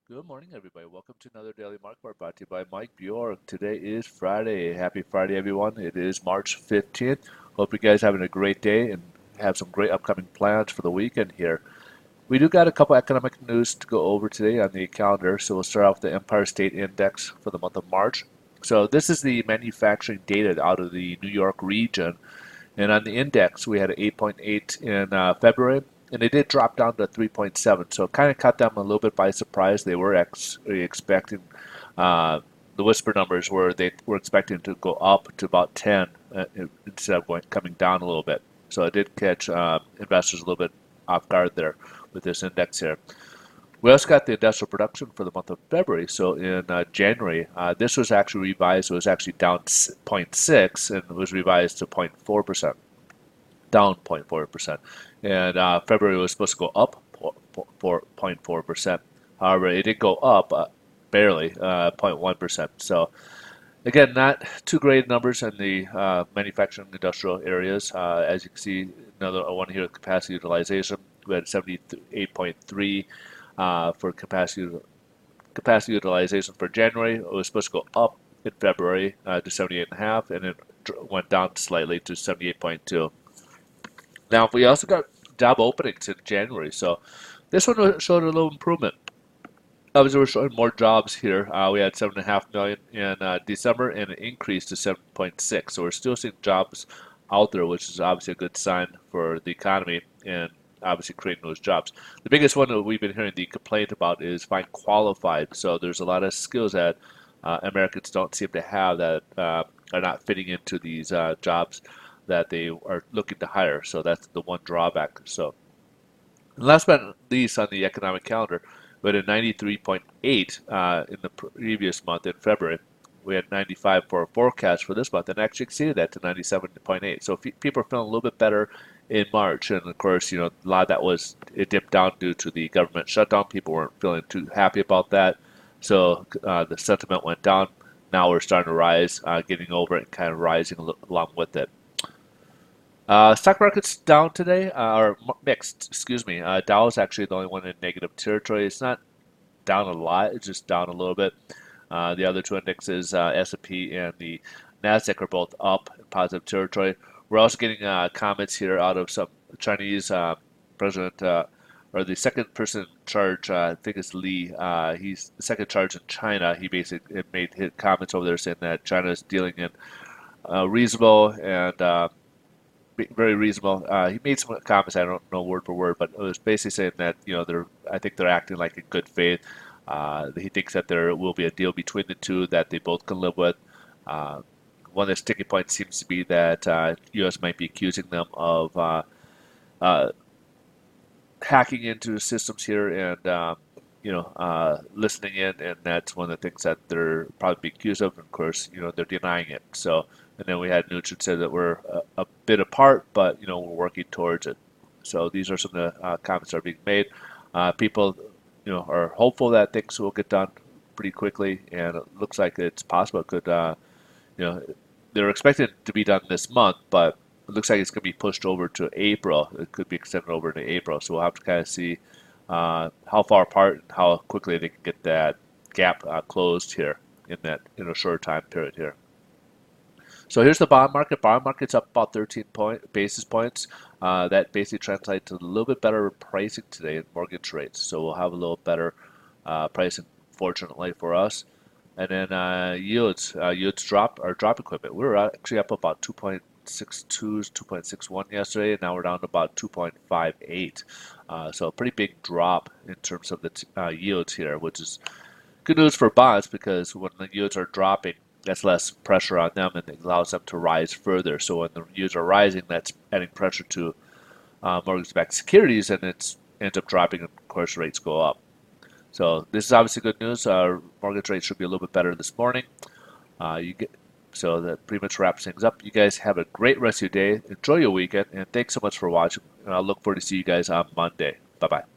Good morning, everybody. Welcome to another Daily Market Report brought to you by Mike Bjork. Today is Friday. Happy Friday, everyone. It is March 15th. Hope you guys are having a great day and have some great upcoming plans for the weekend here. We do got a couple economic news to go over today on the calendar. So we'll start off with the Empire State Index for the month of March. So this is the manufacturing data out of the New York region. And on the index, we had an 8.8 in February, and it did drop down to 3.7. So it kind of caught them a little bit by surprise. They were expecting the whisper numbers were they were expecting to go up to about 10 instead of coming down a little bit. So it did catch investors a little bit off guard there with this index here. We also got the industrial production for the month of February. So in January, this was actually revised. It was actually down 0.6 and it was revised to 0.4%, down 0.4%. And February was supposed to go up 0.4%. However, it did go up barely 0.1%. So again, not too great numbers in the manufacturing industrial areas. As you can see, another one here, capacity utilization. We had 78.3 for capacity utilization for January. It was supposed to go up in February to 78.5, and it went down slightly to 78.2. Now, we also got job openings in January, so this one showed a little improvement. Obviously, we're showing more jobs here. We had 7.5 million in December, and it increased to 7.6. So we're still seeing jobs out there, which is obviously a good sign for the economy and obviously creating those jobs. The biggest one that we've been hearing the complaint about is find qualified. So there's a lot of skills that Americans don't seem to have that are not fitting into these jobs that they are looking to hire. So that's the one drawback. So last but not least on the economic calendar, we had a 93.8 in the previous month in February. We had 95 for a forecast for this month and actually exceeded that to 97.8. So people are feeling a little bit better in March. And of course, a lot of that was it dipped down due to the government shutdown. People weren't feeling too happy about that. So the sentiment went down. Now we're starting to rise, getting over it and kind of rising along with it. Stock market's down today, or mixed, excuse me. Dow is actually the only one in negative territory. It's not down a lot, it's just down a little bit. The other two indexes, S&P and the Nasdaq, are both up in positive territory. We're also getting comments here out of some Chinese president, or the second person in charge, I think it's Li. He's the second charge in China. He basically made his comments over there saying that China is dealing in reasonable and very reasonable. He made some comments, I don't know word for word, but it was basically saying that I think they're acting like in good faith. He thinks that there will be a deal between the two that they both can live with. One of the sticking points seems to be that U.S. might be accusing them of uh, hacking into systems here and listening in, and that's one of the things that they're probably accused of. And of course, they're denying it. So, and then we had Neutron said that we're a bit apart, but we're working towards it. So these are some of the comments that are being made. People, are hopeful that things will get done pretty quickly, and it looks like it's possible. It could, they're expected to be done this month, but it looks like it's going to be pushed over to April. It could be extended over to April. So we'll have to kind of see how far apart and how quickly they can get that gap closed here in a short time period here. So here's the bond market. Bond market's up about 13 basis points. That basically translates to a little bit better pricing today in mortgage rates. So we'll have a little better pricing, fortunately for us. And then yields are dropping quite a bit. We were actually up about 2.62, 2.61 yesterday, and now we're down to about 2.58. So a pretty big drop in terms of the yields here, which is good news for bonds because when the yields are dropping, that's less pressure on them and it allows them to rise further. So when the yields are rising, that's adding pressure to mortgage-backed securities, and it ends up dropping, and of course rates go up. So this is obviously good news. Mortgage rates should be a little bit better this morning. So that pretty much wraps things up. You guys have a great rest of your day. Enjoy your weekend, and thanks so much for watching. And I'll look forward to see you guys on Monday. Bye-bye.